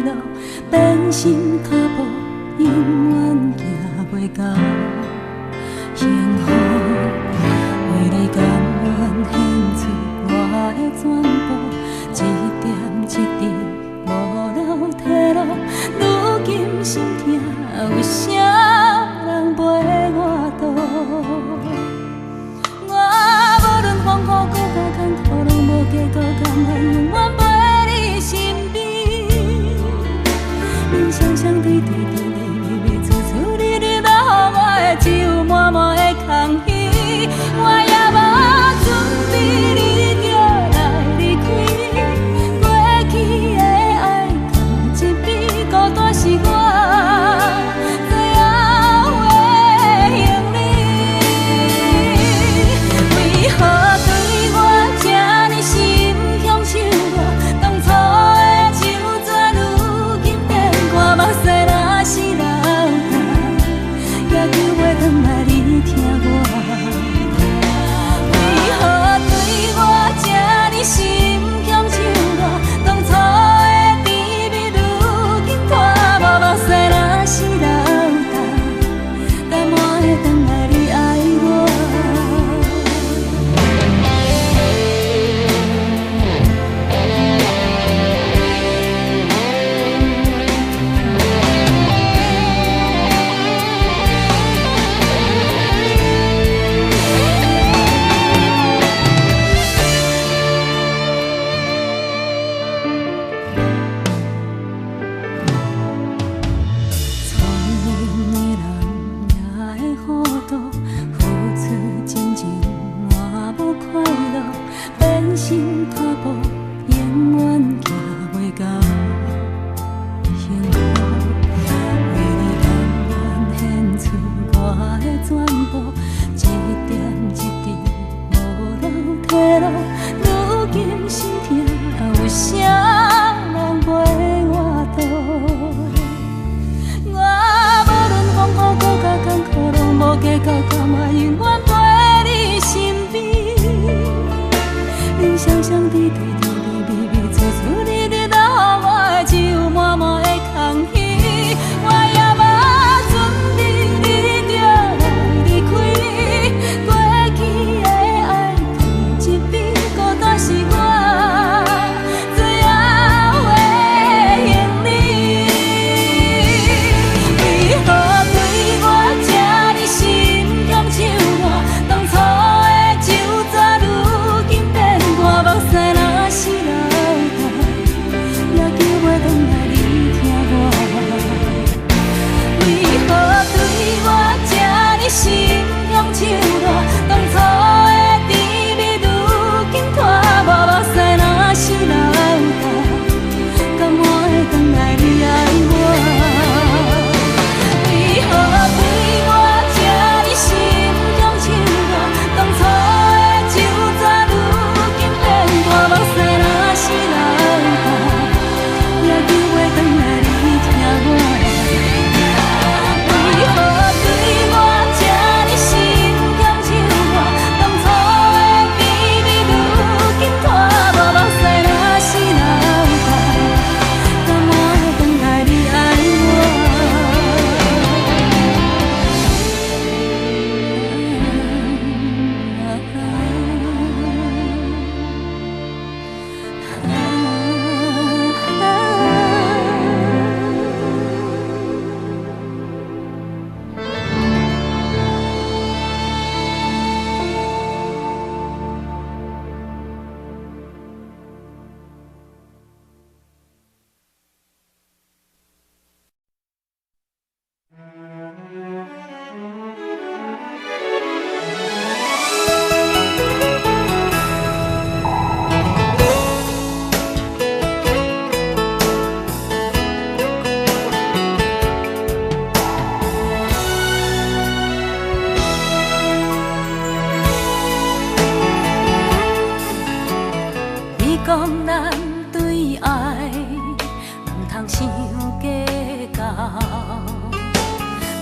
乐，变心脚步永远行袂到幸福。为你甘愿献出我的全部，一点一滴无了退路。如今心痛，为啥人陪我渡？我无论风雨搁较艰苦，拢无计较，甘愿永远陪你身边。人双双对对对对对对，处处你你留予我的，只有满满的空虚。我也无准备你就来离开，过去的爱放一边，孤单是我。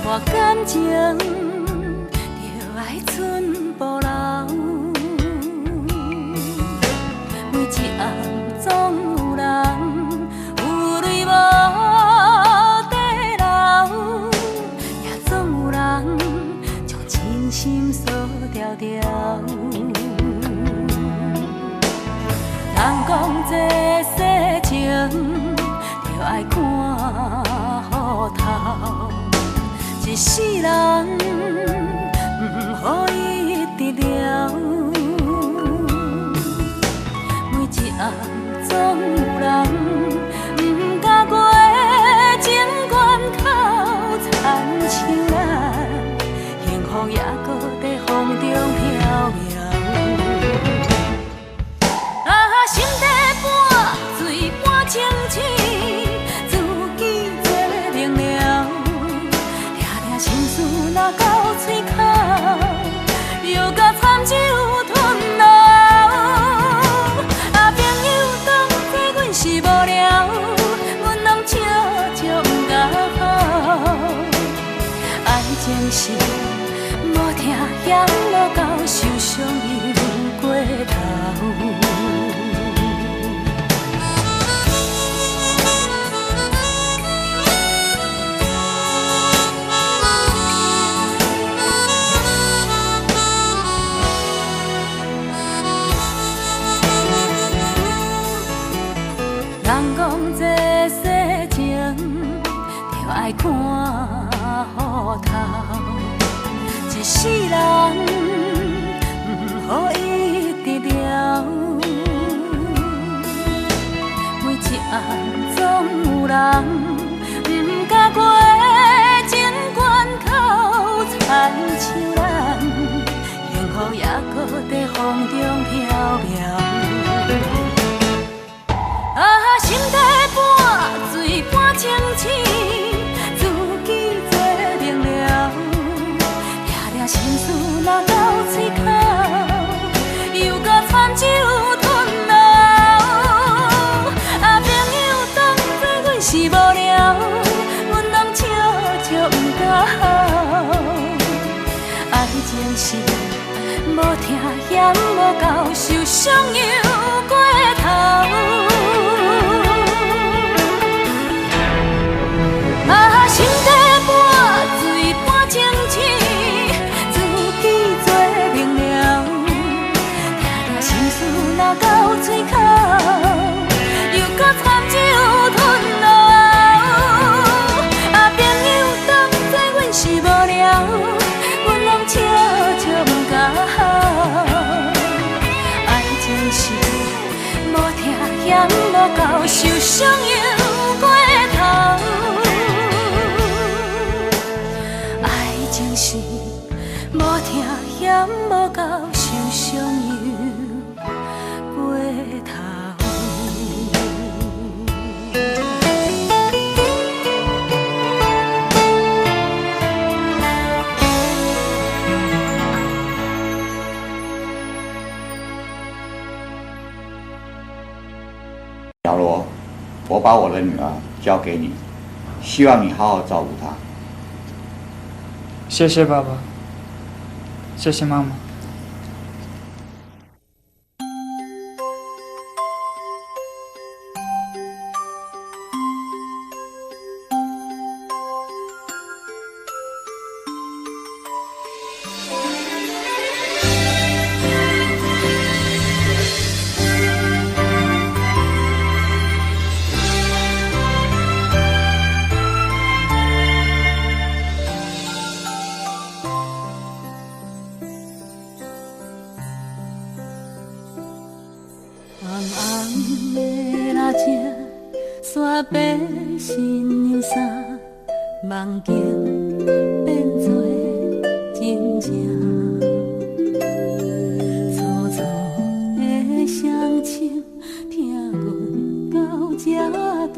我感情就爱寸步留，每一暗总有人有泪无心锁条条。人讲这世情，就爱看好头。一世人，予伊得了。每一暗总有人，不敢过情关口，亲像咱幸福也搁在风中飘渺。心底半醉半清醒，自己做明了，掠掠心事若到嘴口，又甲惨酒吞落。朋友当作阮是无聊，阮拢笑笑不甲好。爱情是无听嫌无够，受伤又过头。人讲这世情，就爱看好头。一世人，予伊得了。每一暗总有人，不敢过情关口，亲像咱幸福也搁在风中飘渺。心底半醉半清醒，自己做明了，掠掠心事若到嘴口，又甲惨酒吞落。朋友当作阮是无聊，阮拢笑笑不甲好。爱情是无听嫌无够，受伤又过头。心底半醉半清醒，自己做明了，掠掠心事若到嘴口，又甲惨酒吞落。朋友当作阮是无聊，阮拢笑笑不甲好。爱情是无听嫌无够，受伤又过头。情是无听嫌无够，受伤又过头。小罗，我把我的女儿交给你，希望你好好照顾她。谢谢爸爸，谢谢妈妈。山白新娘衫，梦境变作真正。粗粗的声唱，听阮到这大，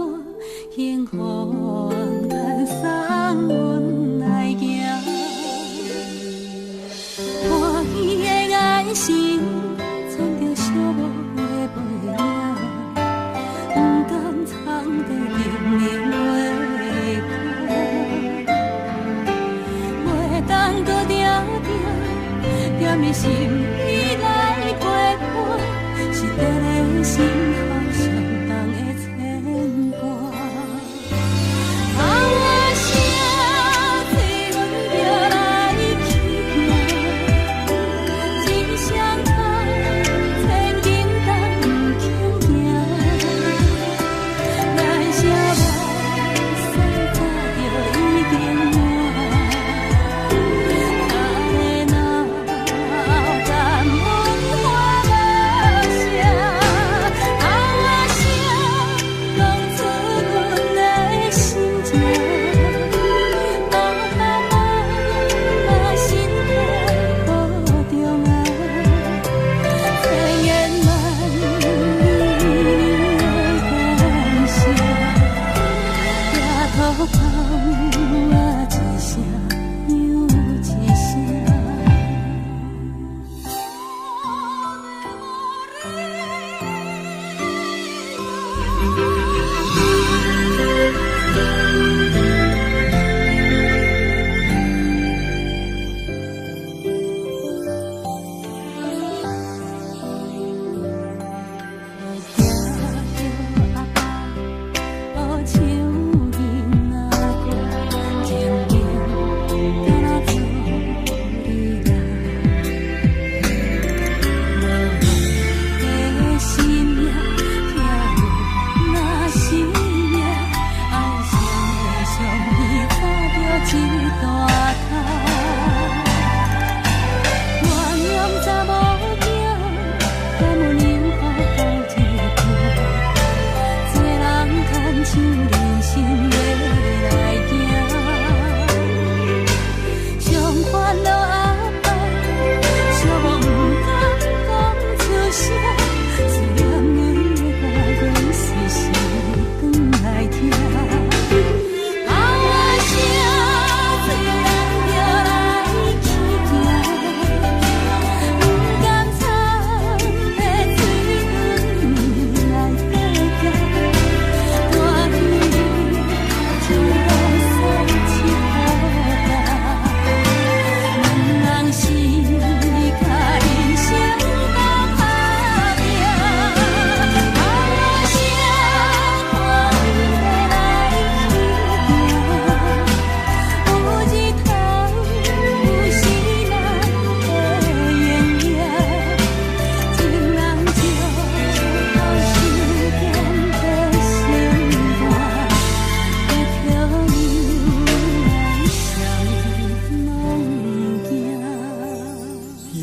幸福咱送阮来行。欢喜的眼神，藏着寂寞的背影。 藏在阴暝的苦，袂当搁定定踮在心里来陪伴，是在咱心头上重的牵挂。风啊声，催阮着来去行，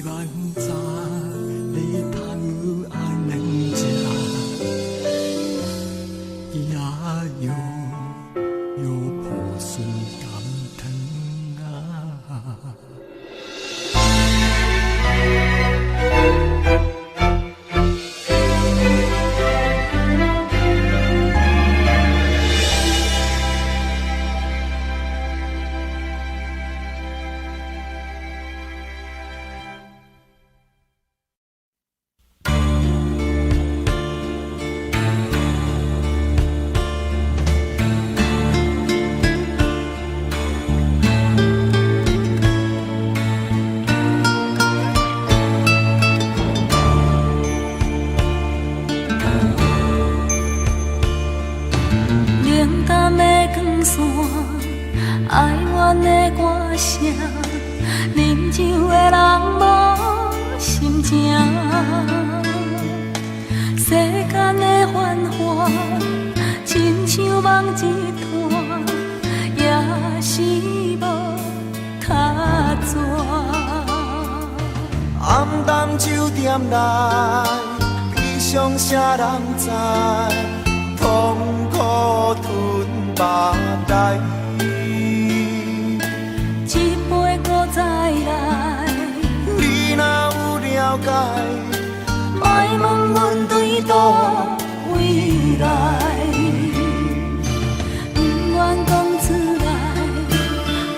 希望早日通安能吃，呀哟哟破笋甘汤啊。冷淡的光线，哀怨的歌声，饮酒的人无心情。世间的繁华，亲像梦一团，也是无他纸。暗淡酒店内，悲伤啥人知？痛苦吞腹内，一杯搁再来，你若有了解，莫问阮对倒位来，不愿讲出来，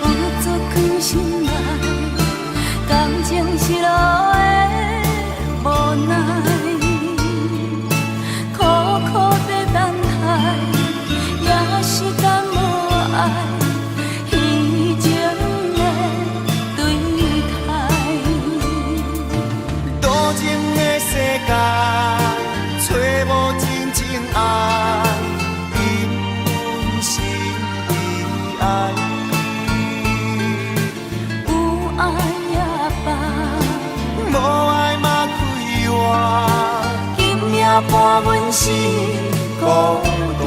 有足藏心内，感情失落的无奈。找无真情爱，因阮心已爱。有爱也罢，无爱嘛开活，今夜伴阮是孤单。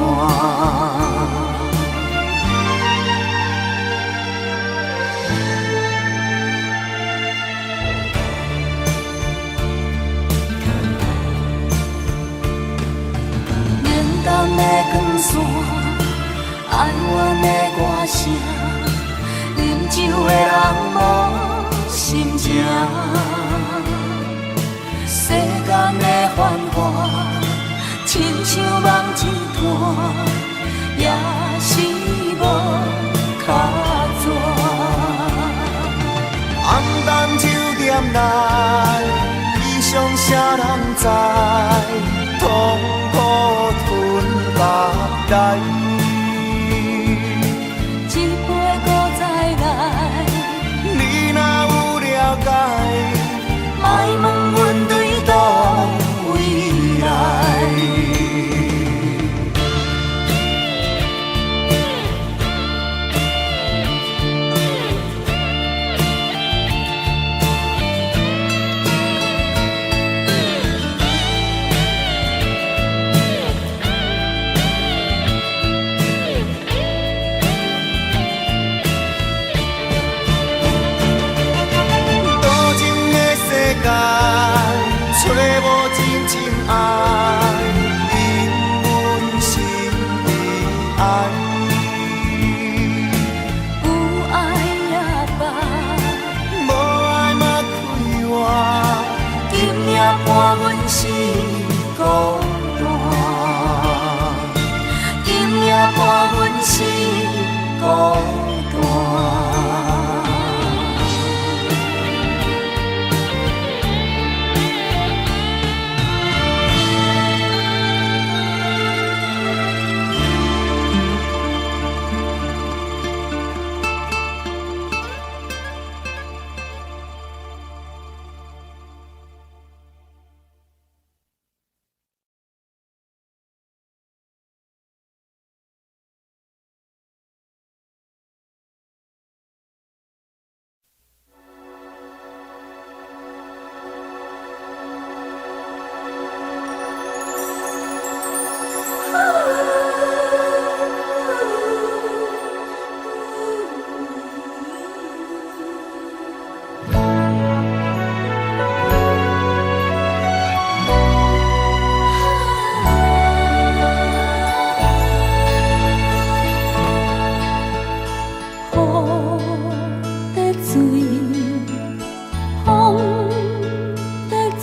淡的光线，哀怨的歌声，饮酒的人无心情。世间的繁华，亲像梦一团，也是无卡纸。暗淡酒店内，悲伤啥人知？痛苦吞腹内，一杯搁再来，你若有了解，莫问阮对倒位来。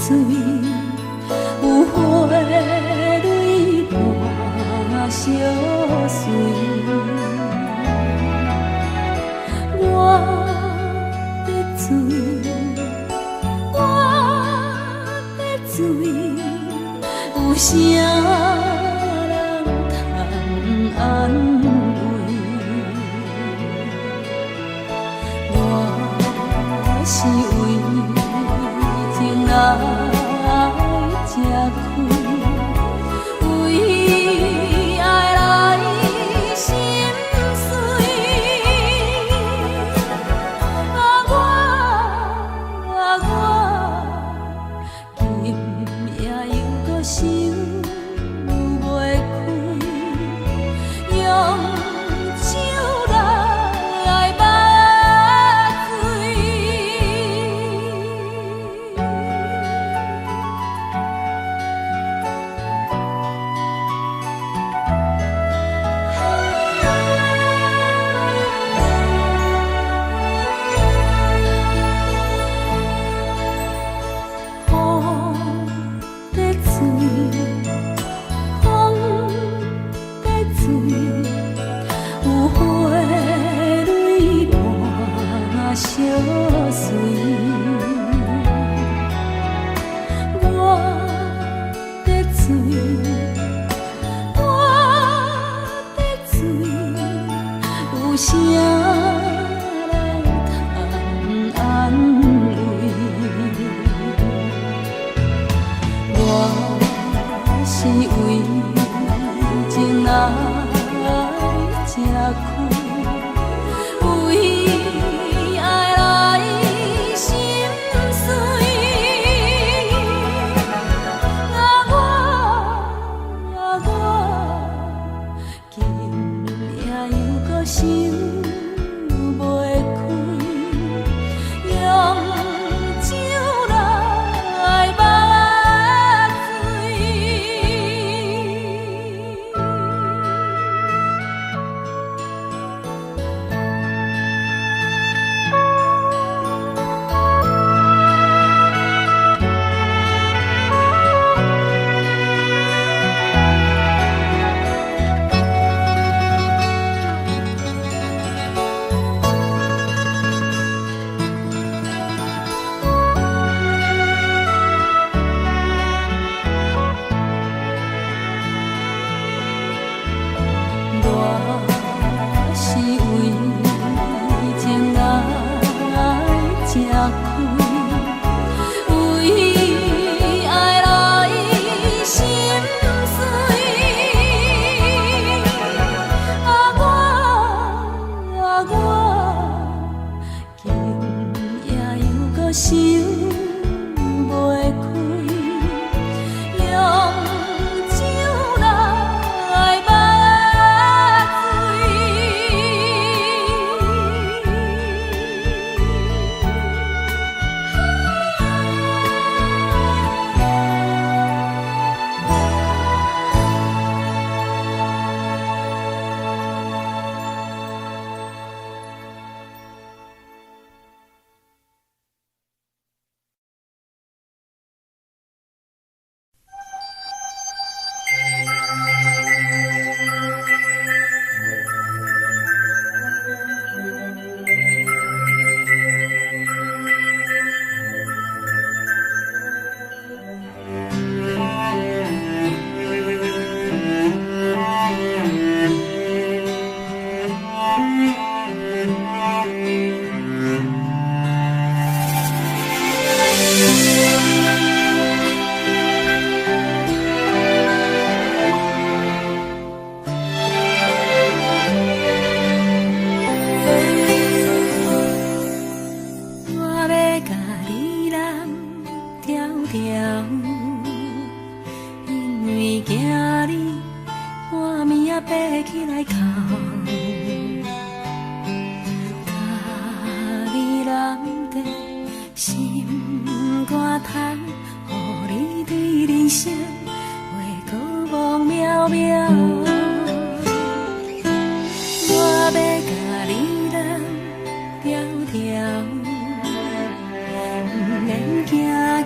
水，有花蕊伴相随。我的水，我的水，有啥人通安慰？我是为情来吃亏，为爱来心碎。今夜又搁想袂开，用手来目水。有啥人通安慰？我是为情来吃亏，为爱来心碎。今夜又搁想袂开，用手来目我是为情来吃亏，为爱来心碎。我今夜又搁想袂开，用手来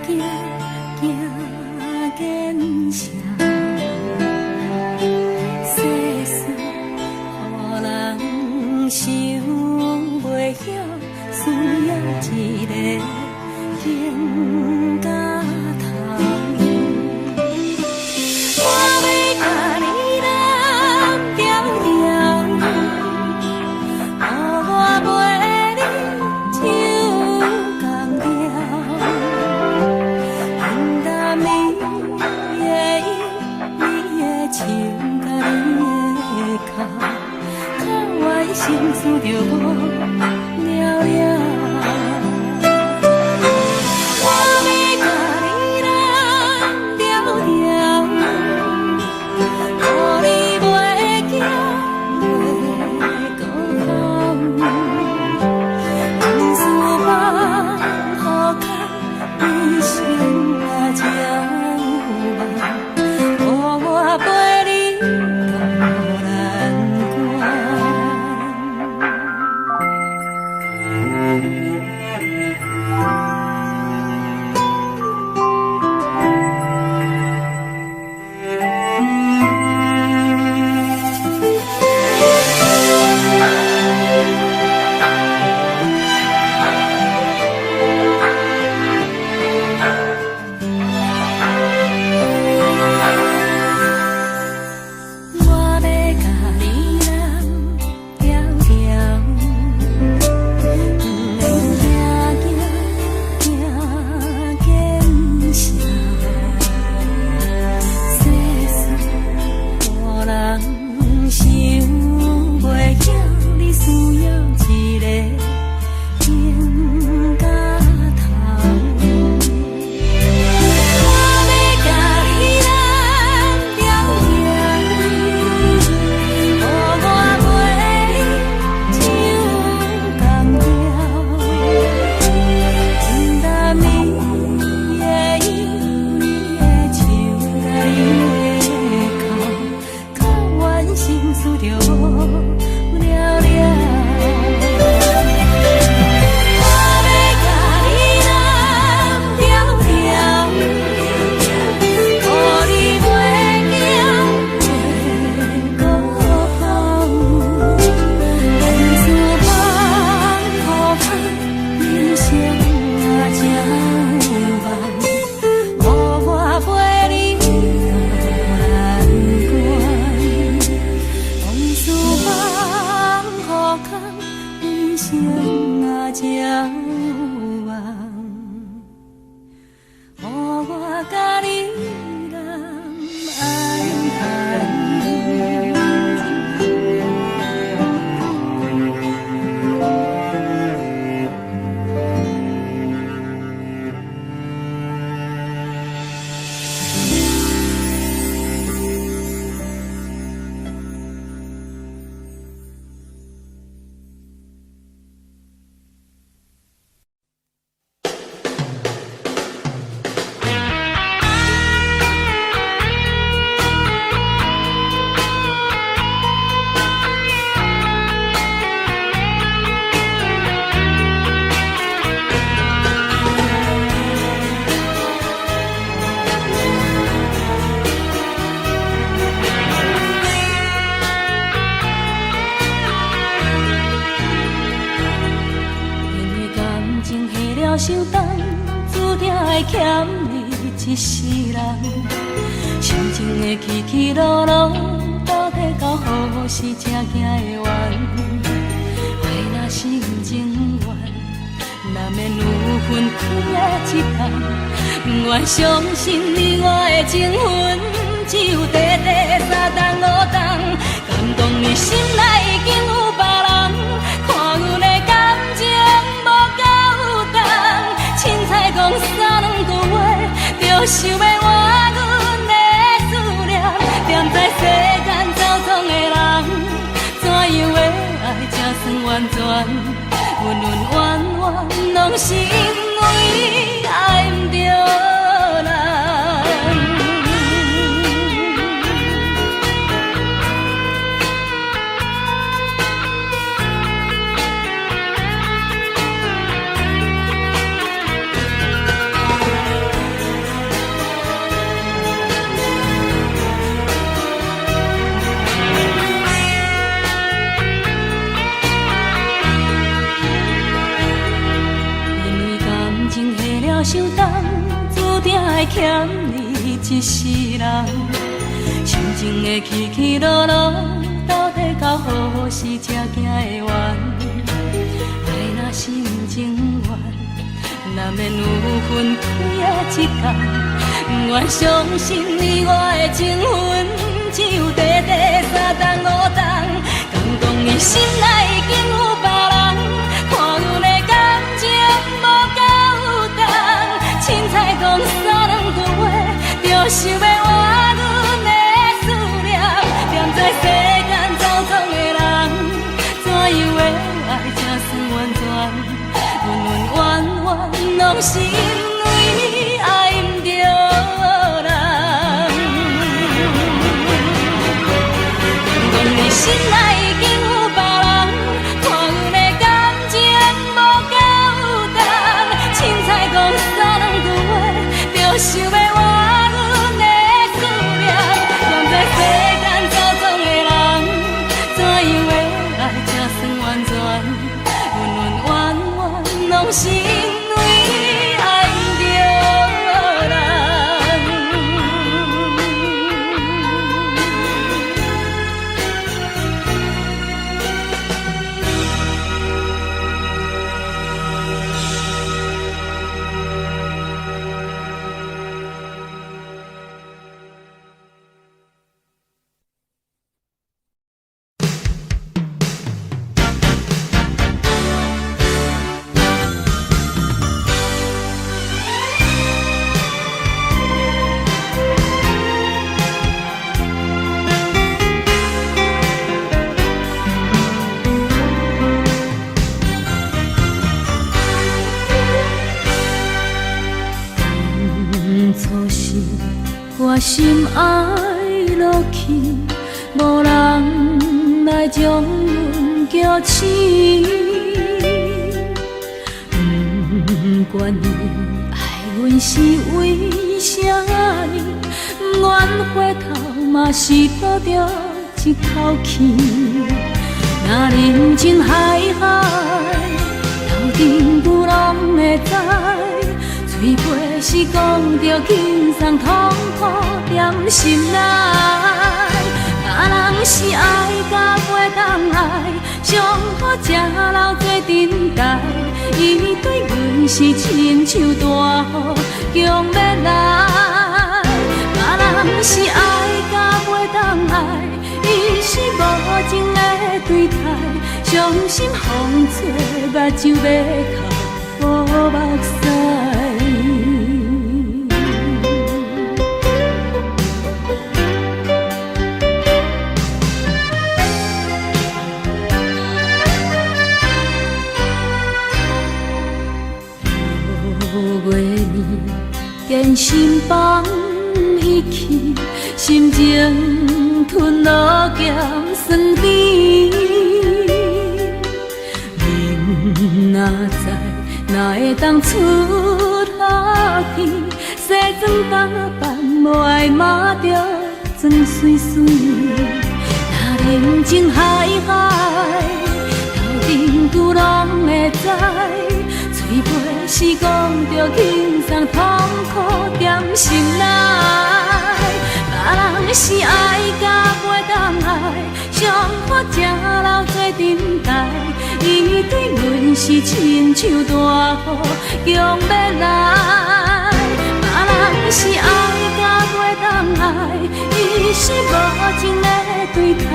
目甲头。我要甲你揽条条，予我陪你唱同调，云淡你的音，你的唱甲你的哭，靠我心思着我了了。我要甲你揽条条，予你袂惊袂孤单。往事放好空，一生啊才有梦。予我陪你到南关。我要甲你揽条条，不免惊惊惊惊声。世事大人想袂晓，你需要一个肩胛头。我要甲你揽条条，予我陪你唱同调，云淡你的音，你的唱甲你的哭，靠阮心思着我了了。我要甲你揽条条，予你袂惊袂孤单。往事放好空，人生啊才有梦。予我陪你到南关。往事放好空，人生啊才有梦。予我甲你揽安安。因为感情下了伤重，注定会欠你一世人。心情的起起落落，到底到何时才行会完？爱若是不情愿，难免有分开的一天。不愿相信你我的情分，只有短短3冬5冬。感动你心内已经有别人，看阮的感情无够重。凊彩讲3、2个月，就想要换阮的思念。踮在世间走总的人，怎样的爱才算完全？恩恩怨怨，拢是因为爱不着人。伤注定会欠你一世人。心情的起起落落，到底到何时才行会完？爱若心情远，难免有分开的一天。不愿相信你我的情分，只有短短3冬5冬。敢讲你心内已经有别人，看阮的感情无够重。凊彩讲3、2句话，就想要换阮的思念。踮在世间走总的人，怎样的爱才算完全？冤冤拢是因为你爱不着人。讲你心内已经有别人，看阮的感情无够重。凊彩讲3、2句话，就想要换阮的思念。踮在世间走总的人，怎样的爱才算完全？冤冤拢是因为爱不着人。初时我心爱落去，无人来将阮叫醒。不管你爱阮是为什么，不愿回头嘛是抱着一口气。若人情海海，头阵久拢会知。嘴巴是讲着轻松痛苦踮心内，若人是爱甲袂当爱，上好才留做等待。伊对阮是亲像大雨强要来，若人是爱甲袂当爱，伊是无情的对待，伤心风吹目睭要哭无目屎。见心放伊去，心情吞落咸酸甜。人若知，哪会当出夏天？西装打扮无爱抹着妆水水。若人情海海，头阵久拢会知。嘴巴是讲着轻松痛苦踮心内，若人是爱甲袂当爱，上好才留做等待。伊对阮是亲像大雨强要来，若人是爱甲袂当爱，伊是无情的对待，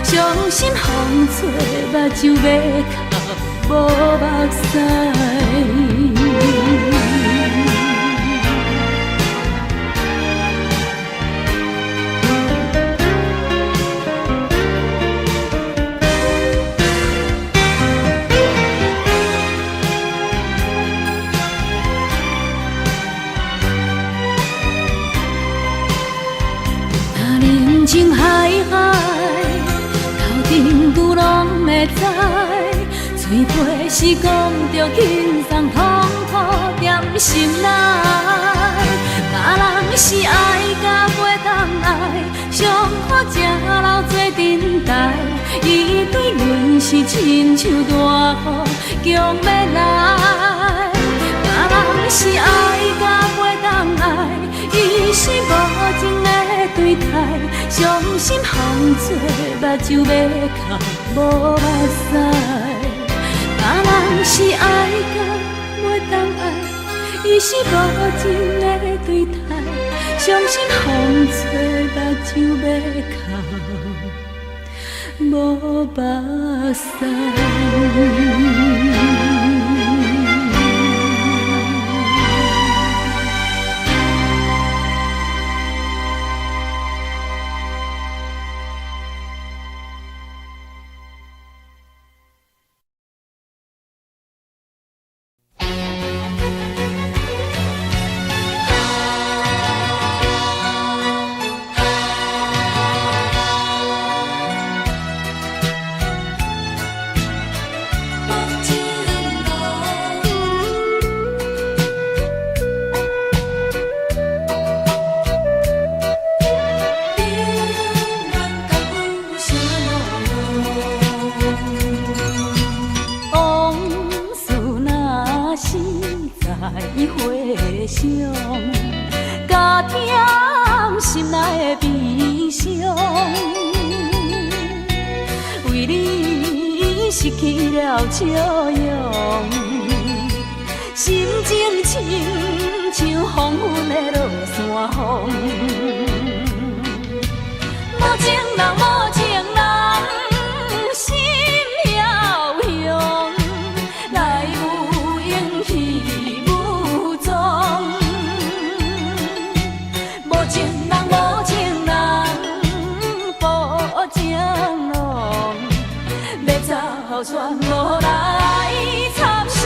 伤心风吹目睭要哭无目屎。人情海海，头阵久拢会知。嘴巴是讲着轻松痛苦踮心内，若人是爱甲袂当爱，上好才留做等待。伊对阮是亲像大雨强要来，若人是爱甲袂当爱。对待，伤心风吹，目睭要哭，无目屎。若人是爱到袂当爱，伊是无情的对待，伤心风吹，目睭要哭，无目屎。笑容，心情亲像黄昏的落山风。无情人，无情人，心飘扬，来有英气无踪。无情人，无情人，不情浓，要走全无来参详。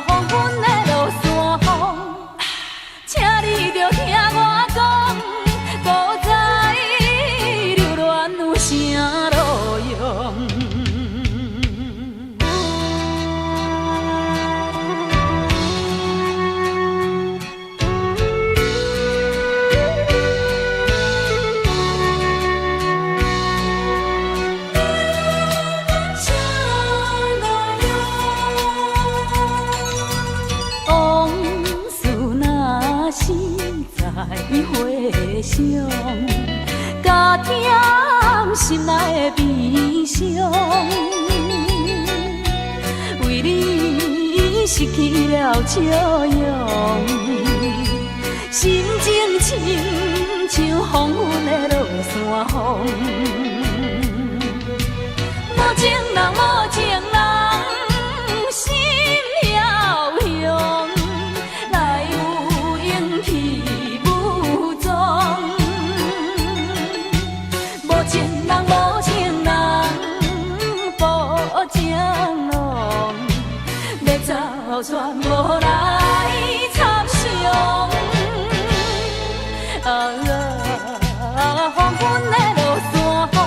黄昏的落山风，请你着听我讲，古早留恋有啥路用？回想，加添心内的悲伤，为你失去了笑容，心情亲像黄昏的落山风。无情人，无情人，心飘扬，来有英气。无情人，无情人，不情浓，要走全无来参详。黄昏的落山风，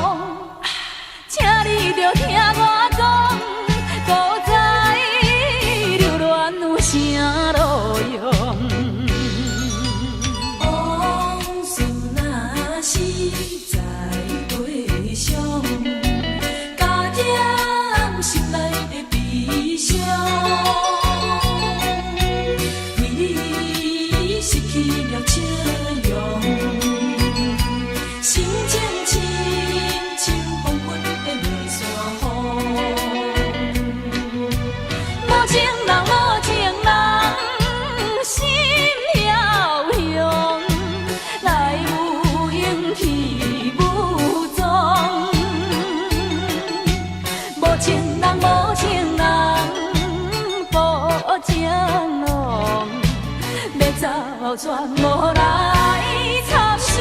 请你着听我讲，古早留恋有啥路用？往事若是在回想，加添心内的悲伤，为你失去了笑容，心情亲像黄昏的落山风。无情人，无情人，心飘扬，来有英气无踪。无情人，无情人，不情浓，要走全无来参详。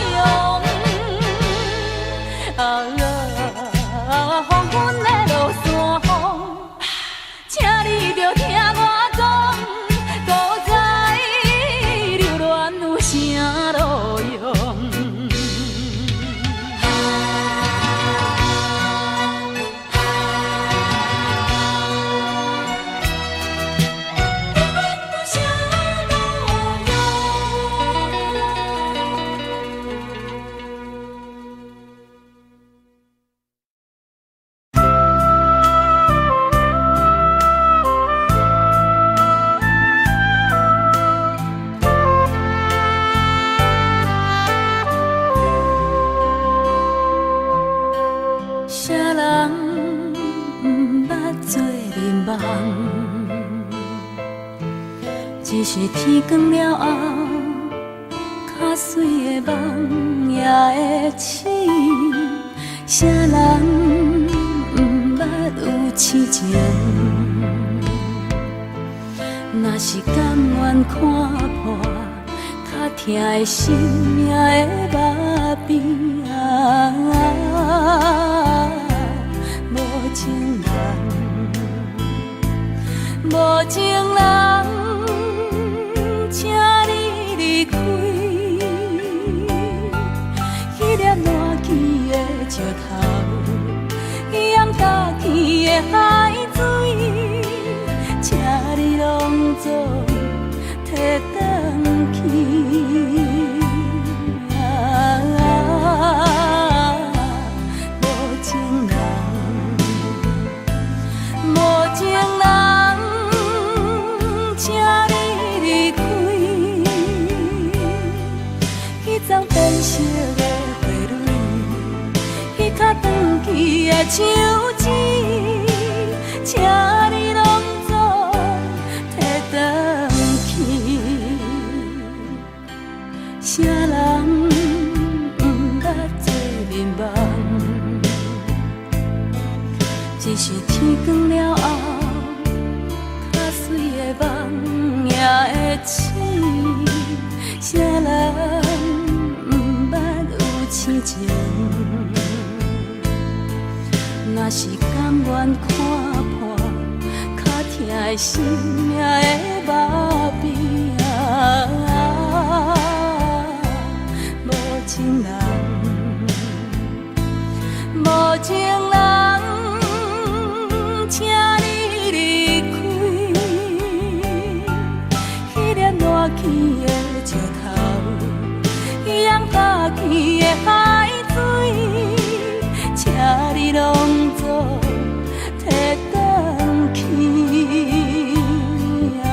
黄昏的落山风，请你着听我讲，古早留恋有啥路用？有啥路用？只是天光了后，较水的梦也会醒。啥人不捌有痴情？若是甘愿看破，较痛的生命的目边啊，无情人，无情人，请你离开。迄粒烂去的石头，淹大去的海水，请你拢总摕转去。变色的花蕊，迄较长去的手指，请你拢总摕转去。啥人不捌做眠梦？只是天光了后，较水的梦也会醒。啥人？痴情，若是甘愿看破，较痛的生命的目边啊，无情人，无情人，请你离开。迄粒烂去的石头，淹大去的海水，请你拢总摕转去啊！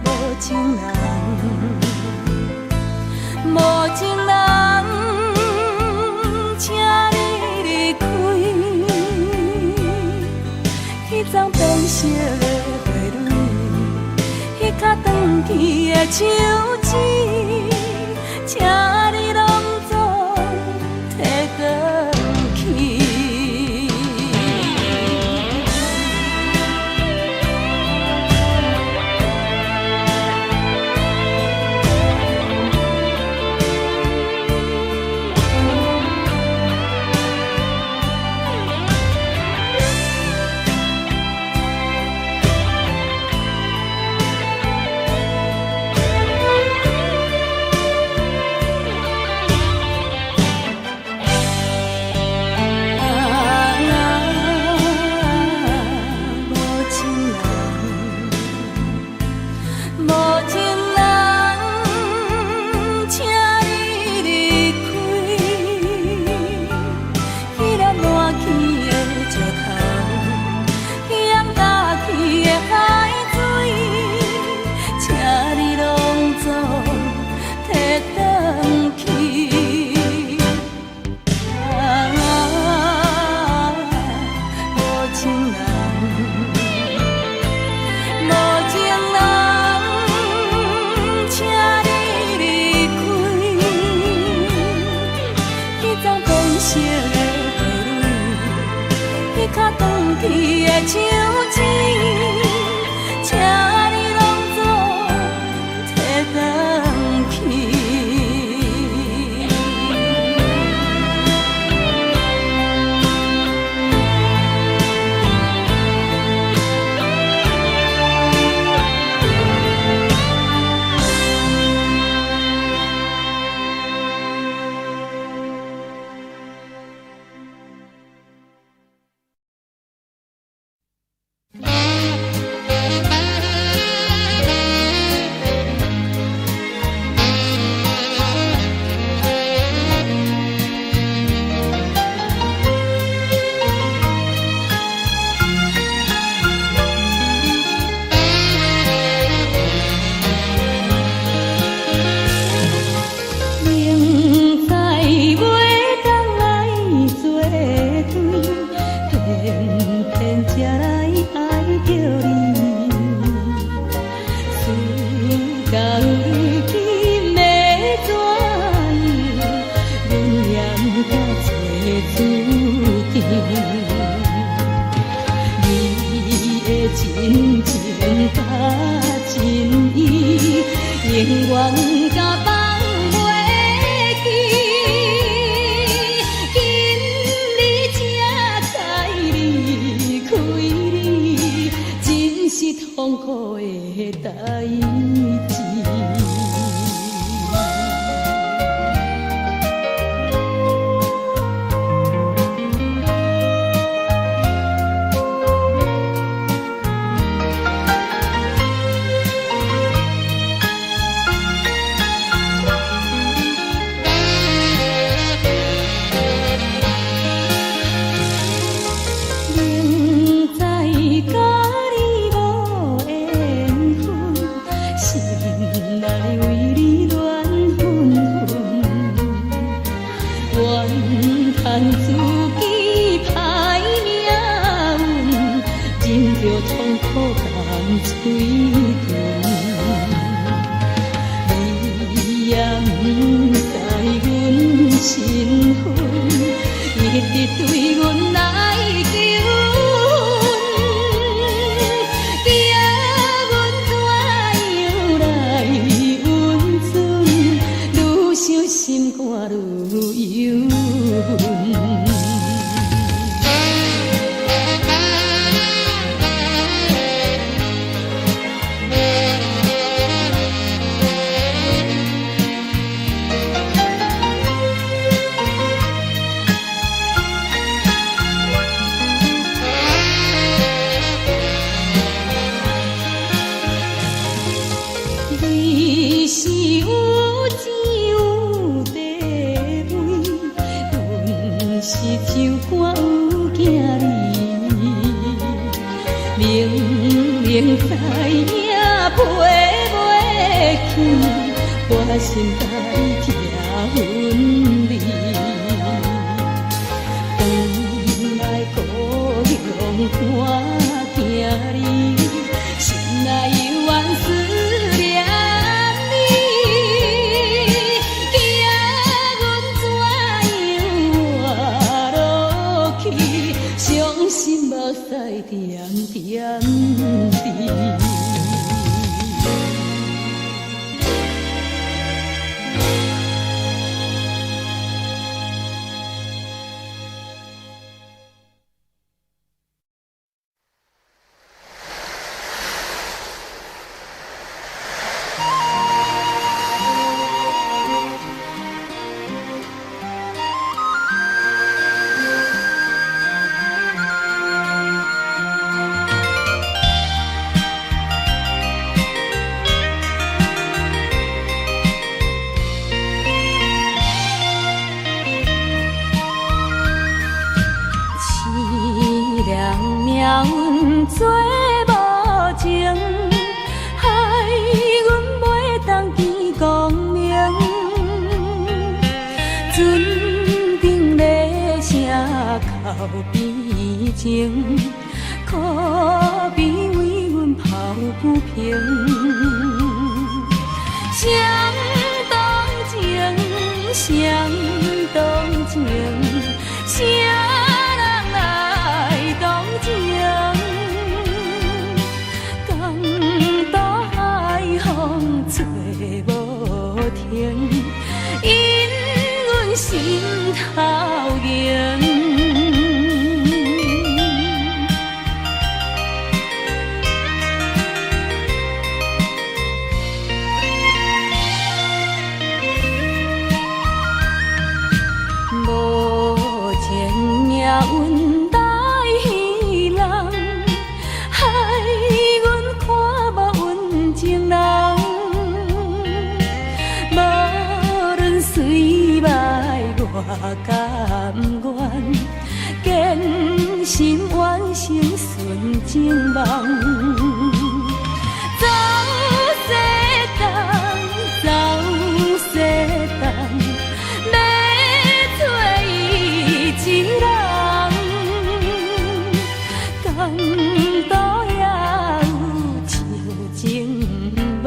无情人，无情人，请你离开。迄丛变色的花蕊，迄较长去的手指，请你拢总摕转去。手指，请你拢总摕转去。偏偏才来爱着你。真情甲真意，永远甲放袂记。今日才知离开你，真是痛苦的代志。我心内疼阮你，返来故乡看囝你，心内犹原思念你，惊阮怎样活落去，伤心目屎点点滴。做无情，害阮袂当见光明。船顶咧声哭悲情，可比为阮抱不平。相同情，相同情，啥人来同情？吹无停，因阮心头凝。无情命运来戏人，害阮看无温情人。我甘愿坚心完成纯情梦，走世间，走世间，要找伊一人，感动也有像情梦。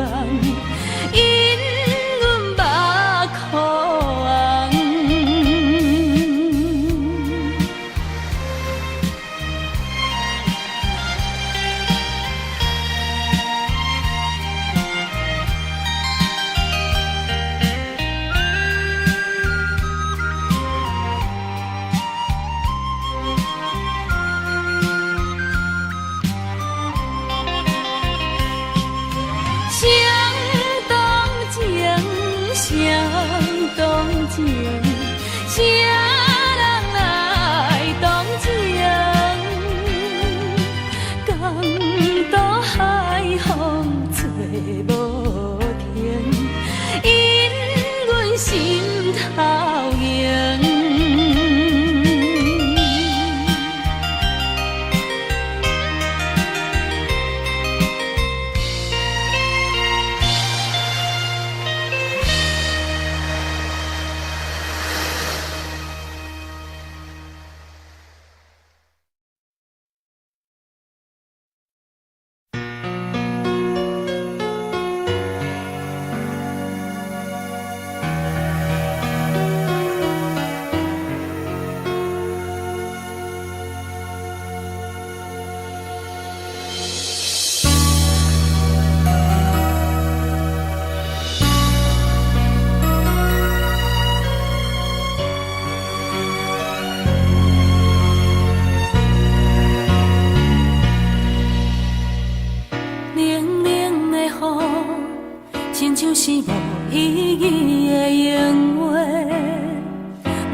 是无意义的言话，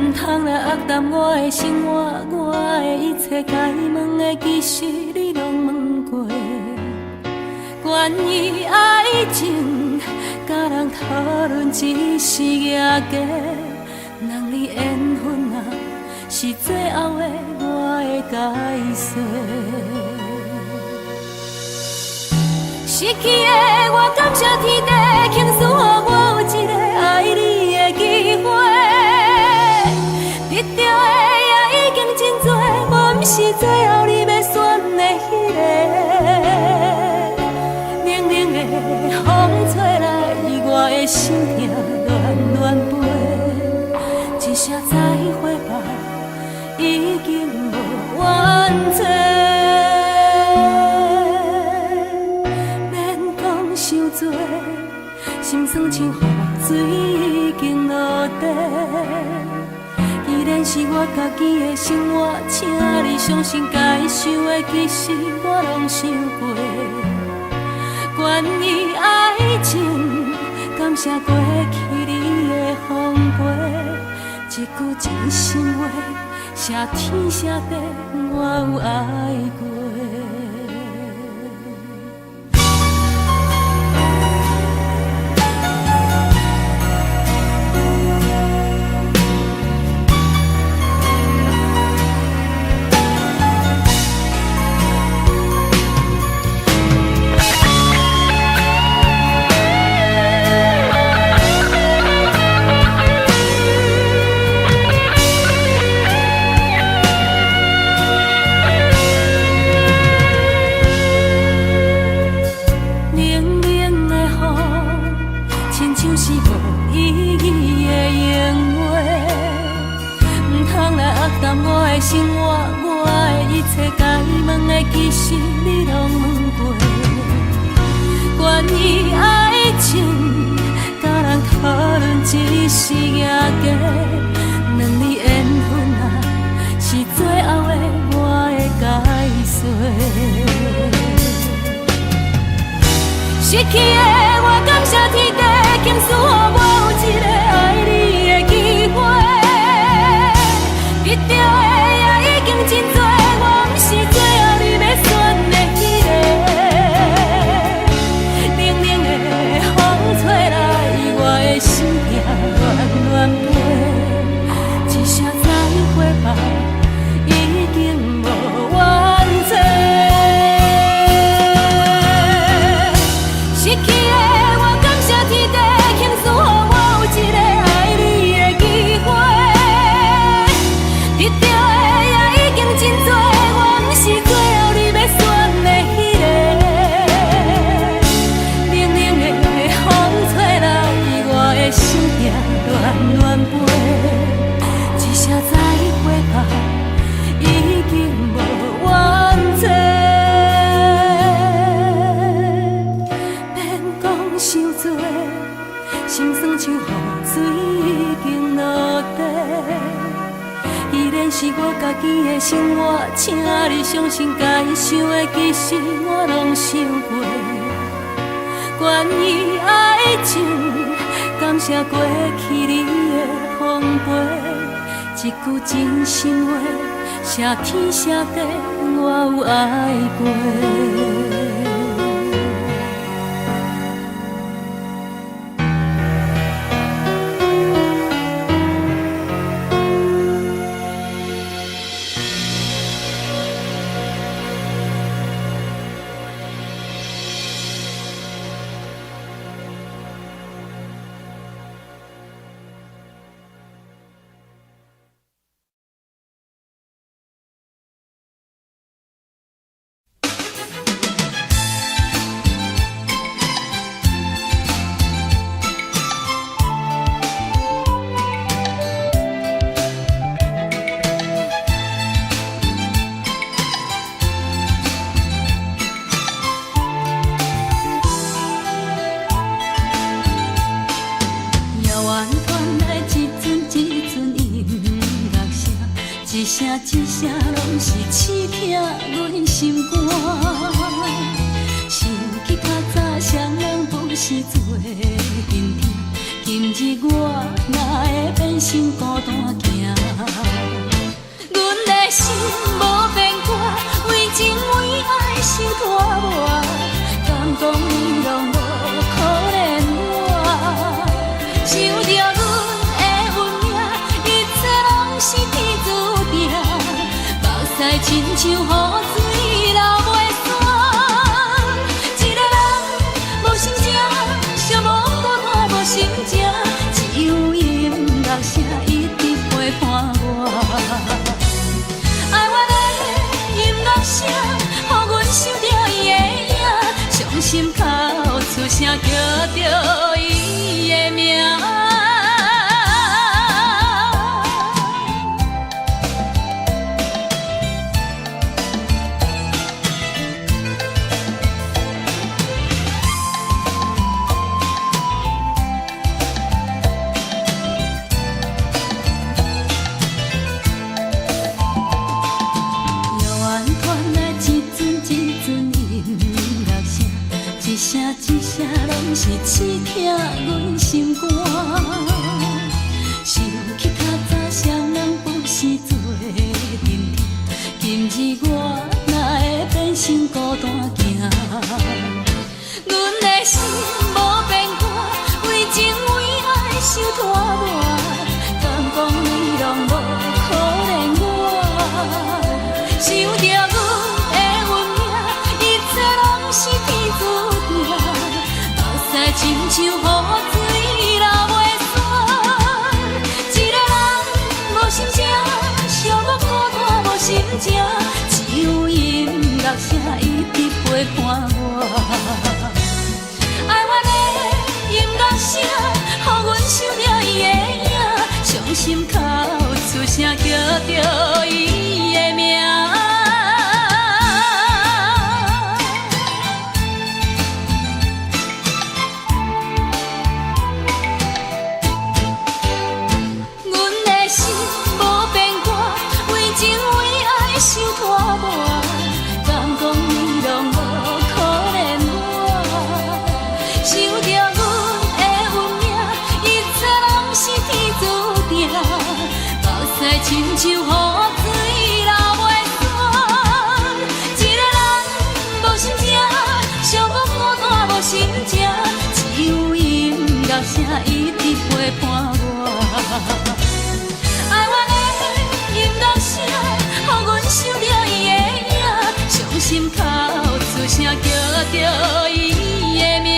唔通来恶淡我的生活，我的一切该问的，其实你拢问过。关于爱情，甲人讨论只是野价，人离缘分啊，是最后的我的解释。失去的我感谢天地，倾诉予我有一个爱你的机会。得到的也已经真多，我不是最后你要选的迄个。冷冷的风吹来，我的心痛乱乱飞。一声再会吧，已经无缘做。心酸像雨水已经落地，依然是我家己的生活，请你相信该想的其实我拢想过。关于爱情，感谢过去你的风陪，一句真心话，谢天谢地我有爱过。生活，我的一切该问的，其实你拢问过。关于爱情，甲人讨论只是野价，两离缘分啊，是最后的我的解释。失去的我感谢天地，倾诉予我有一个爱你的机会。得到的也已经真多，我不是最后你要选的迄个。冷冷的风吹来，我的心痛乱乱飞。一声再会吧，已经无缘做。失去的我感谢天地，倾诉予我有一个爱你的机会。得到的也已经真多，我不是最后你要选的迄个。冷冷的风吹来，我的心痛乱乱飞。一声再会吧，已经无缘做。免讲伤多，心酸像雨水已经落地。依然是我家己的生活，请你相信该想的其实我拢想过。关于爱情，感谢过去你的奉陪，一句真心话，谢天谢地我有爱过。一声一声拢是刺痛阮心肝，想起较早双人不是做伙心孤单行。阮的心无变卦，为情为爱受拖磨，敢讲你拢无可怜我，想着阮的运命，一切拢是天注定，目屎亲像雨水流袂散。一个人无心情，寂寞孤单无心情，只有音乐声一直陪伴我。爱我的音乐声，予阮想着伊的影，伤心口出声叫着伊的名。一声一声拢是刺痛阮心肝，想起较早双人不是做阵阵，今日我哪会变成孤单行？阮的心无变卦，为情为爱受拖磨，敢讲你拢无可怜我，想着阮的运命，一切拢是天注定。亲像雨水流袂散，一个人无心情，寂寞孤单无心情，只有音乐声一直陪伴我。爱我的音乐声，予阮想着伊的影，伤心口出声叫着伊的名。受拖磨，敢讲你拢无可怜我，想着阮的运命，一切拢是天注定，目屎亲像雨水流袂散。一个人无心情，寂寞孤单无心情，只有音乐声一直陪伴我。爱我的音乐声，予阮想着伊的影，伤心口出声叫着伊的名。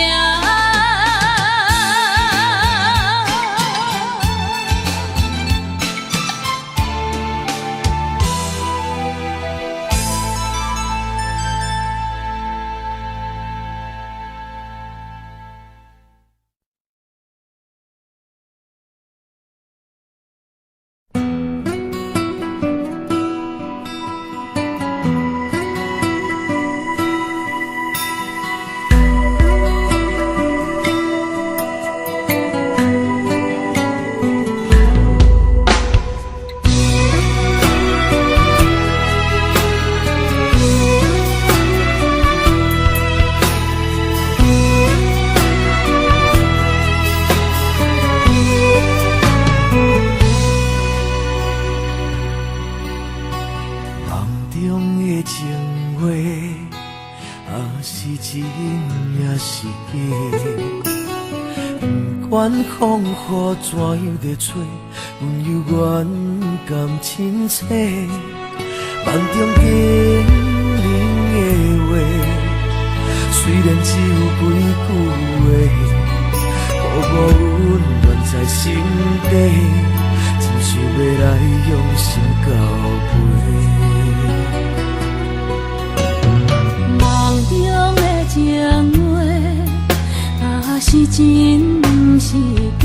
管风雨怎样在吹，阮犹原甘亲切。梦中经人的话，虽然只有几句话，薄薄温暖在心底，真想要来用心交陪。梦中的情话，是真毋是假。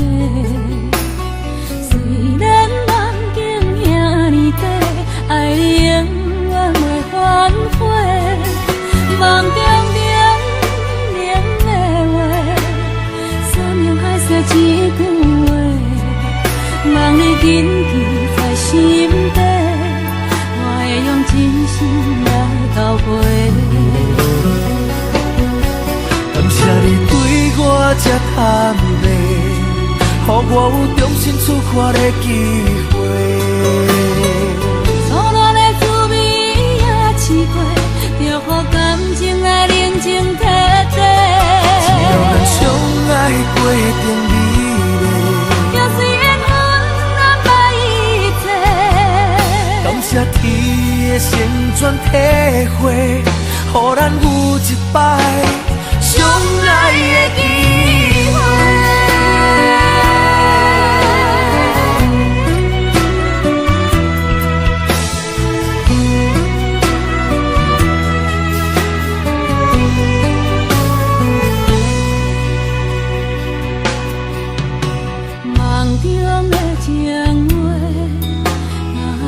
虽然梦境遐尼短，爱你永远袂反悔。梦中冷的话，山盟海誓一句话，望你紧记在心底，我会用真心来交陪。感谢你对我这坦白，予我有重新出发的机会。初恋的滋味也试过，就予感情来冷静体地。只要咱相爱过程美丽，就随缘分安排一切。感谢天的旋转体会，予咱有一摆相爱的机会。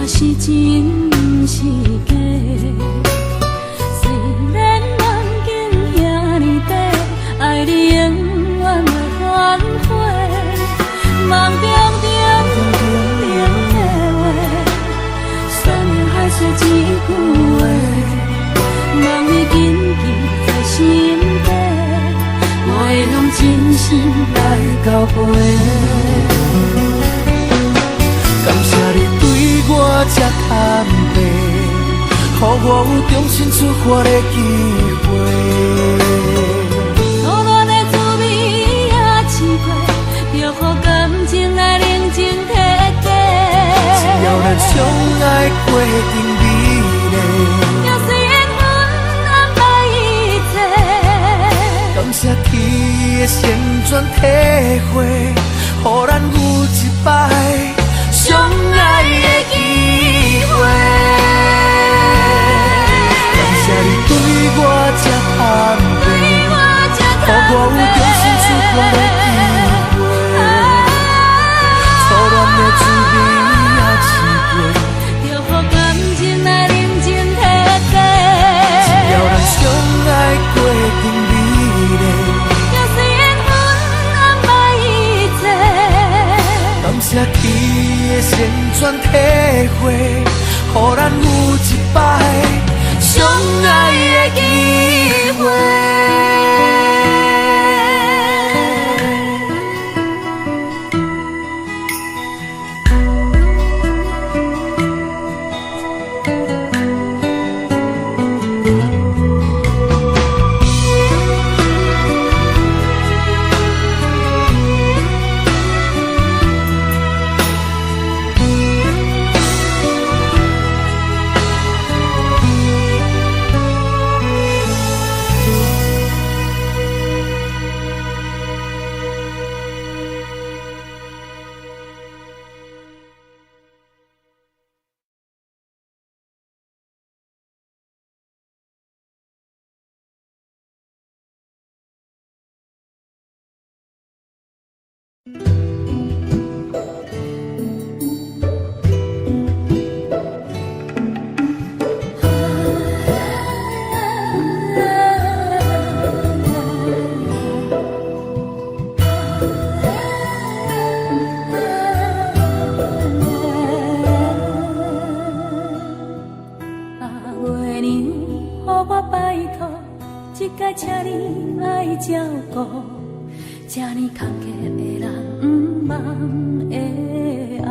是真是假？虽然梦境遐尼短，爱你永远袂反悔。梦中冷的话，山盟海誓一句话，梦已紧记在心底，我会用真心来交陪。感谢你对我这坦白，予我有重新出发的机会。初恋的滋味也试过，就予感情来冷静体地。只要咱相爱过程美丽，就随缘分安排一切。感谢天的旋转体会，予咱有一摆相爱的机会。感谢你对我这坦白，予我有重新出发的机会。初恋的滋味也试过，就予感情来冷静体地。只要咱相爱过程美丽，就随缘分安排一切。感谢天的旋转体会，予咱有一摆相爱的机会。请你爱照顾，这呢坎坷的人不茫的爱，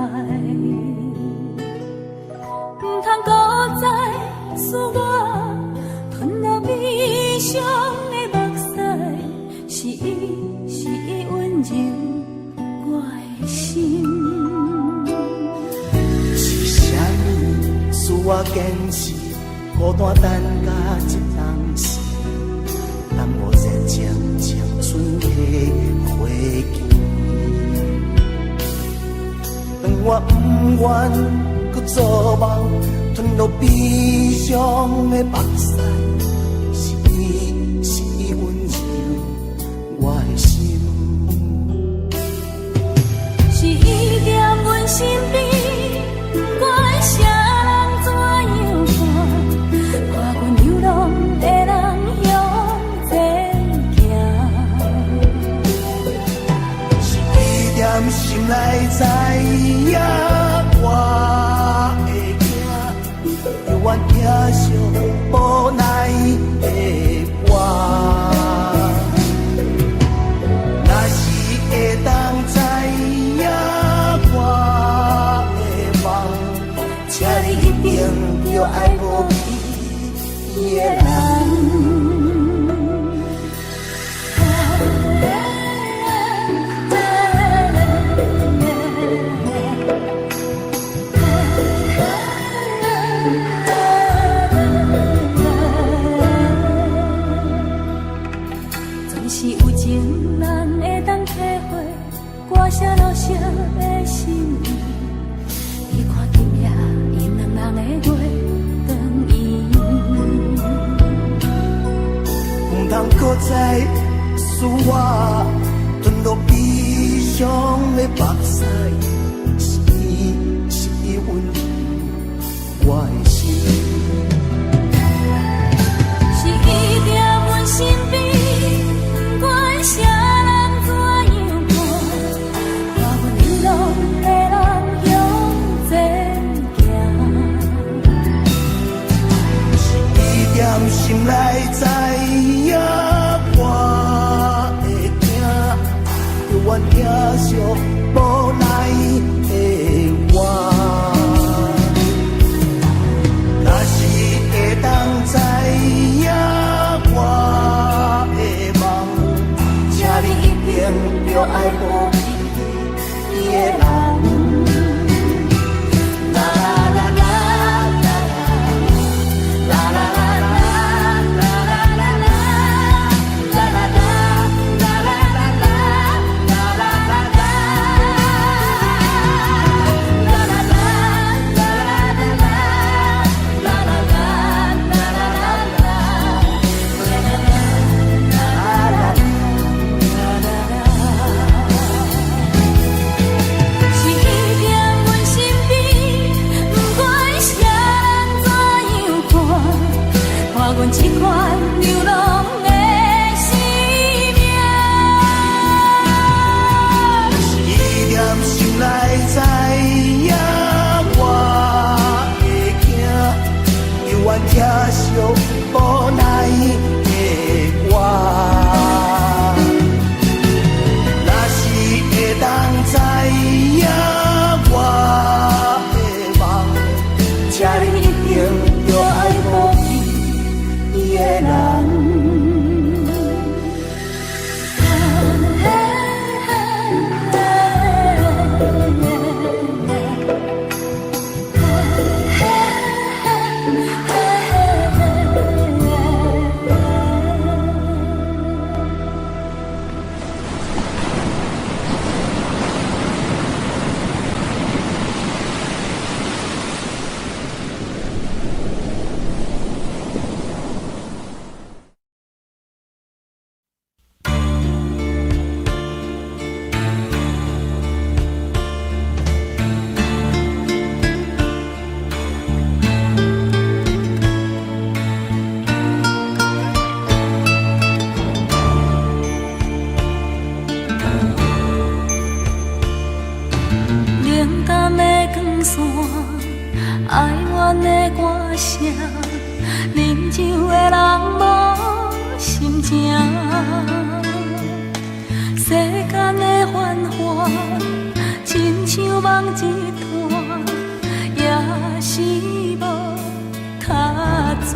不通搁再使我吞落悲伤的目屎，是伊温柔我的心。是啥物使我坚持孤单等甲一当时？当我热情青春的花季，当我不愿搁做梦，吞落悲伤的目屎，是伊温柔我的心，是伊踮阮身边，不管啥人怎样看，看阮流浪的人。心内知影我会惊，犹原寄上无奈歌写落寂的心意。伊看今夜因两人的月光圆，唔通搁再使我遁落悲伤的目屎，是温柔我的心。是伊在阮身边，不管啥人怎样看，看阮流浪的人向前行。是伊踮心内知影我会惊，犹原疼惜无奈的我。若是会当知影我的梦，请你一定着爱保庇你的人。这款流浪的生命，是伊踮心内知影我会惊，犹原疼惜无奈的我。若是会当知影我的梦，请你一定着爱保庇你的人。哀怨的歌声，饮酒的人无心情。世间的繁华，亲像梦一团，也是无卡纸。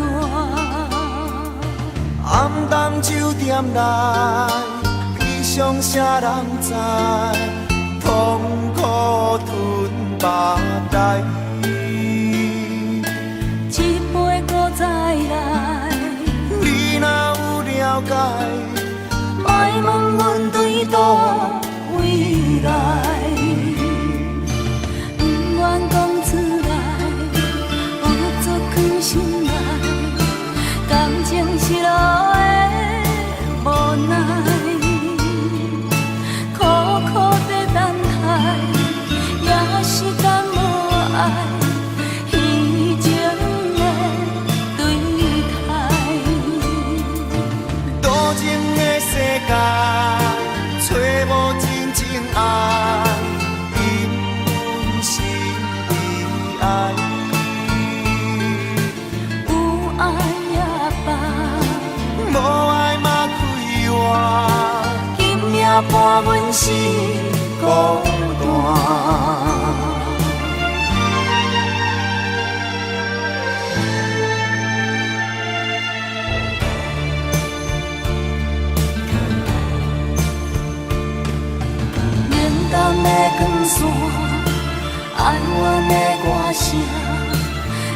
暗淡酒店内，悲伤啥人知？痛苦吞腹内。一杯搁再来，你若有了解，莫问阮对倒位来，不愿讲出来，有作藏心内，感情失落的无奈，苦苦在等待，也是敢无爱。找无真正爱，因阮心里爱。有爱也罢，无爱嘛开活。今夜伴阮是孤单。冷的光线，哀怨的歌声，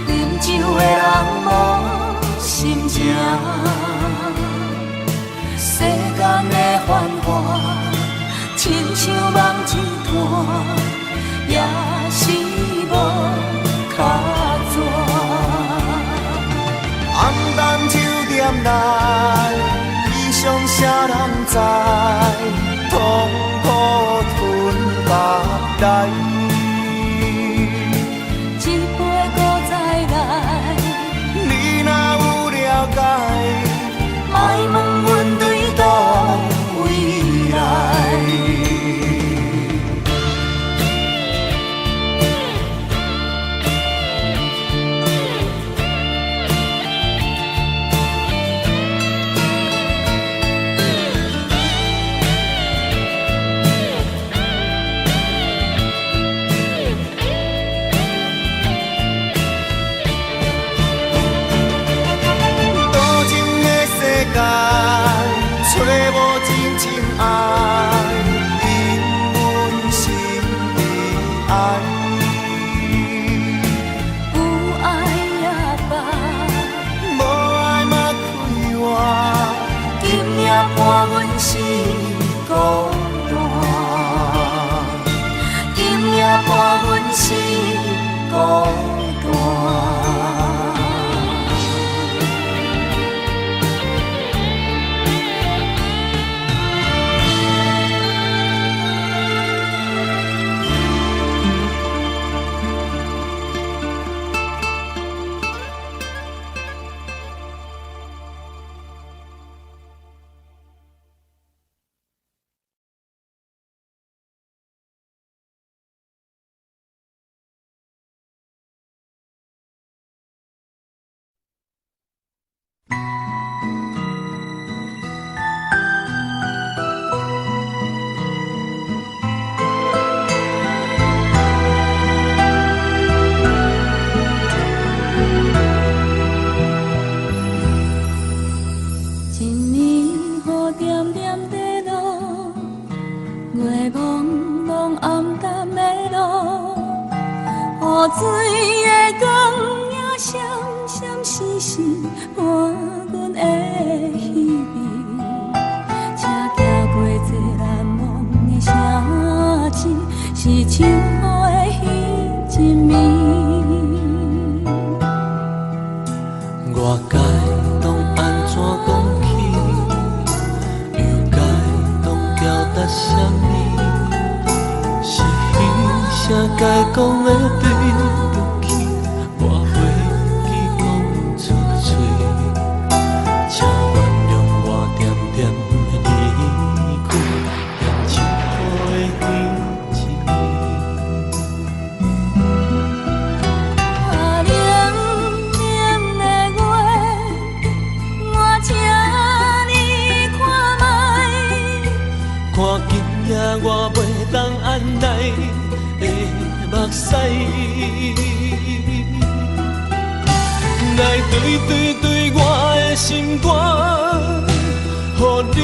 饮酒的人无心情。世间的繁华，亲像梦一是孤单，今夜伴阮是孤单。水的光影闪闪闪闪，伴阮的希望。车行过这难忘的城市，是唱好的彼一暝。我该当安怎讲起？又该当表达啥物？是彼啥该讲的对不起，我袂记讲出嘴。请原谅我点点的离开，唱好的彼一暝。啊，冷冷的月，我请你看卖。看今夜我袂当按捺的目屎，来对对对我的心肝，予你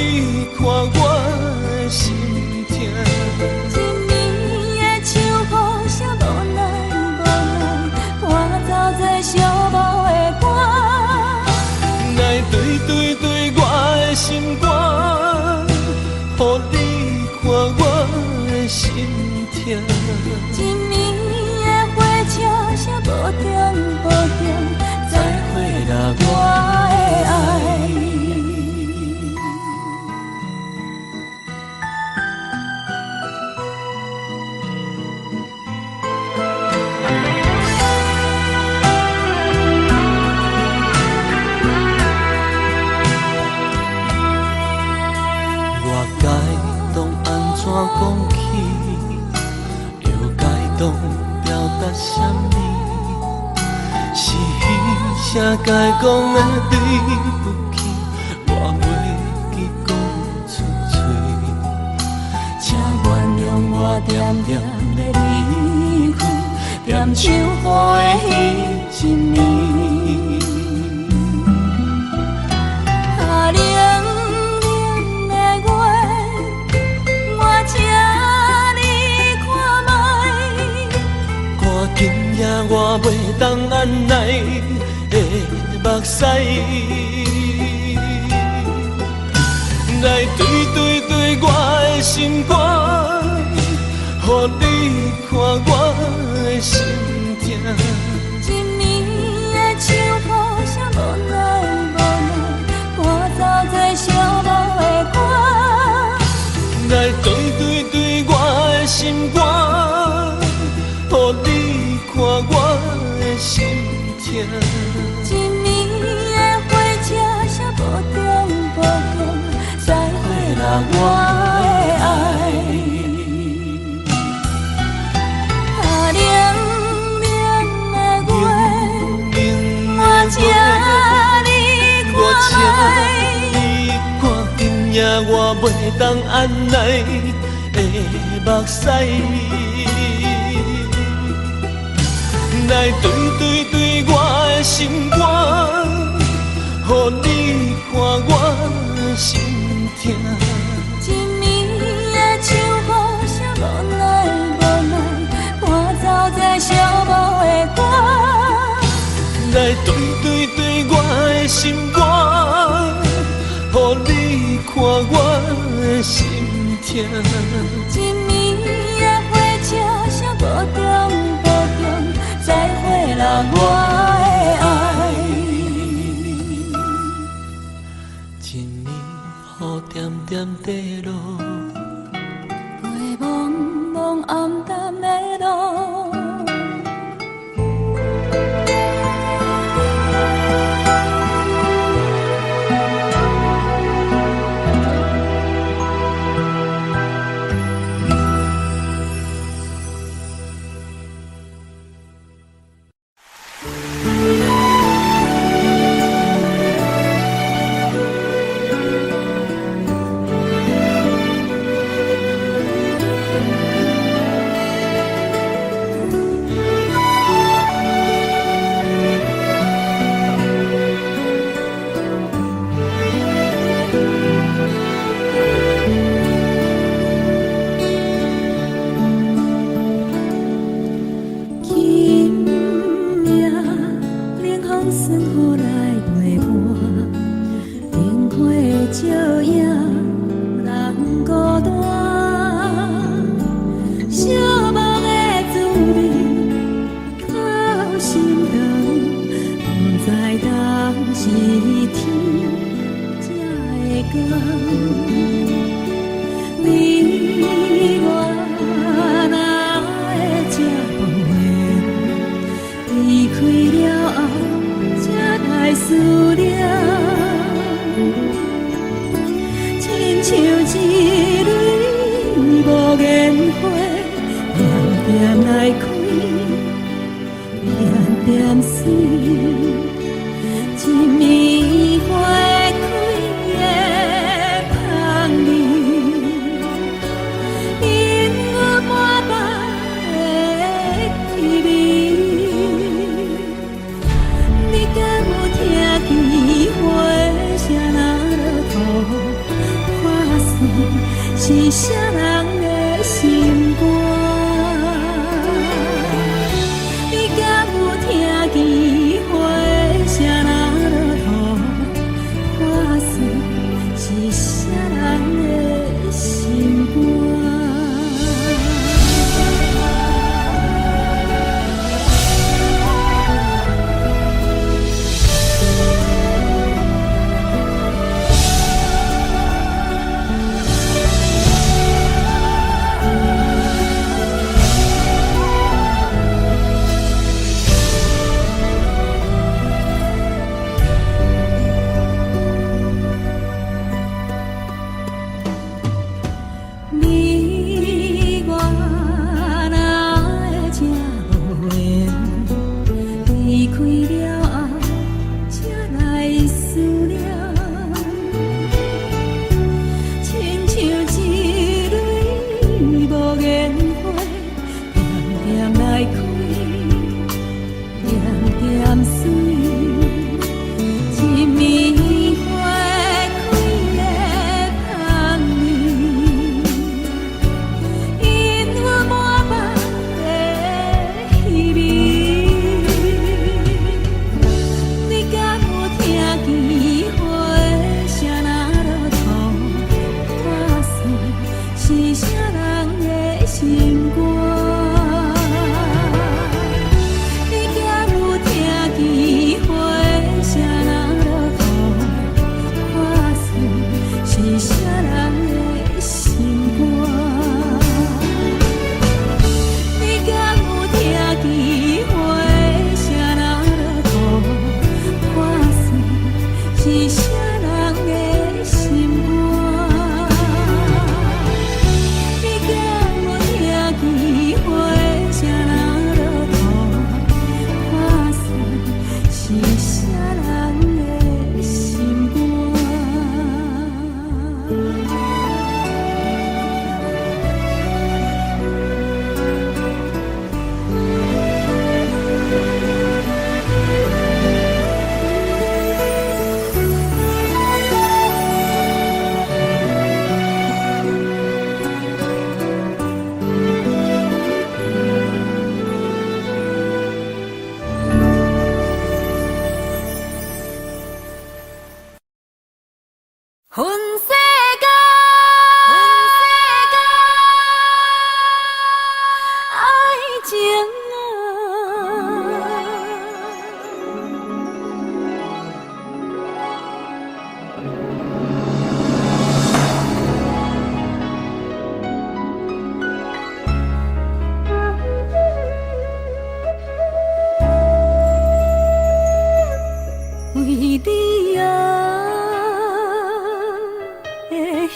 看我的心痛。一暝的秋风啥无奈无奈，伴奏这寂寞的歌。来对对对我的心肝，予你看我的心痛。一暝的火车啥无停无停，再会啦我的爱。我该当安怎讲起？又该当表达啥物？是彼啥该讲的对不起，我袂记讲出嘴。请原谅我点点的离开，点唱好的彼一暝。啊，冷冷的月，我请你看卖。看今夜我袂当按捺的目屎，来对对对我的心肝，予你看我的心痛。一暝的秋风啥无奈无奈，伴奏这寂寞的歌。来对对对我的心肝，予你看我的心痛。一暝的火车啥无停无停，再会啦我的爱。啊，冷冷的月，我请你我请你看今夜我袂当按捺的目屎，来对对对我的心肝，予你看我的心痛。一暝的秋风啥无奈无奈，伴奏这寂寞的歌。来对对对我的心肝，予你你看我的心痛。一暝的火车声无中无中，再会啦，我的爱。一暝雨点点地落，陪茫茫暗淡的路。是啥人的心肝？你敢有听见花声若落土，破碎是啥人的心肝？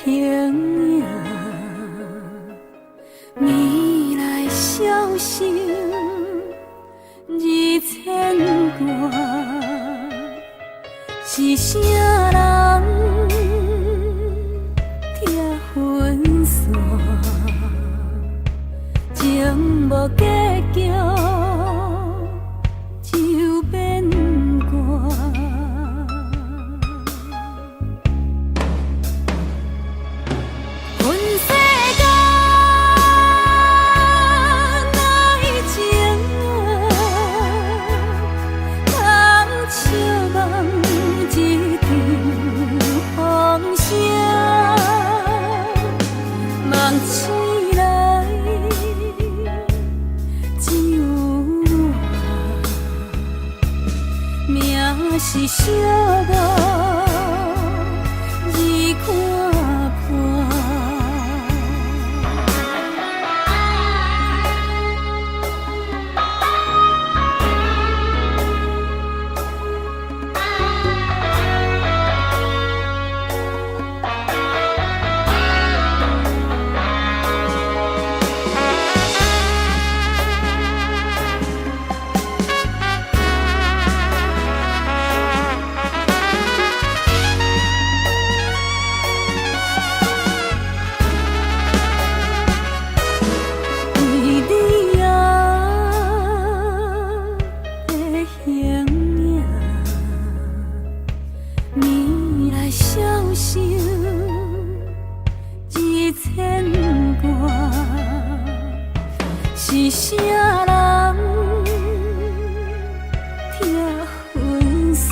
形影，未来消息2000歌，是啥人听分散，情无结局就变卦。分世间哪一情啊，通笑望一场风声，梦醒来只有我，命是小我。已看破。是啥人听分散，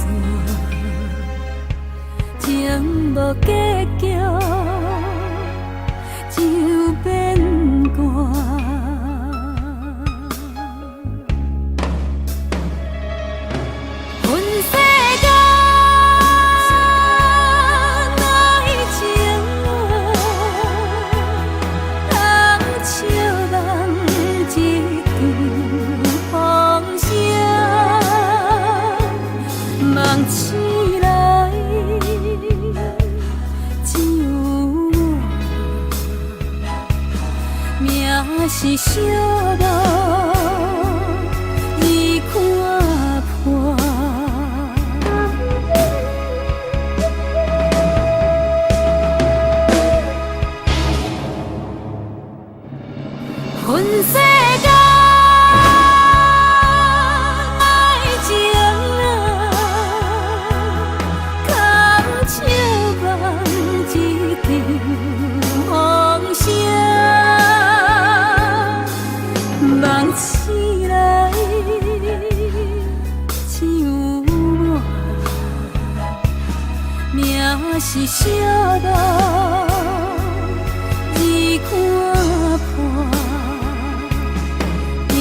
情无结局就变卦。分世间哪一情啊，通笑望一场风声，梦醒来只有我，命是小我。已看破。分世间哪一情啊，通笑望一场风声，梦醒来只有我，命是小我。已看破。命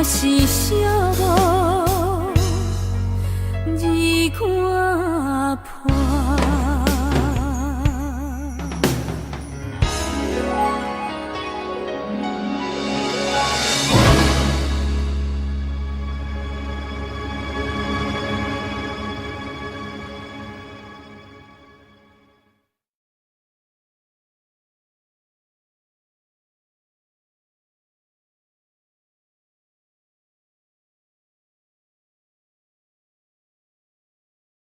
是小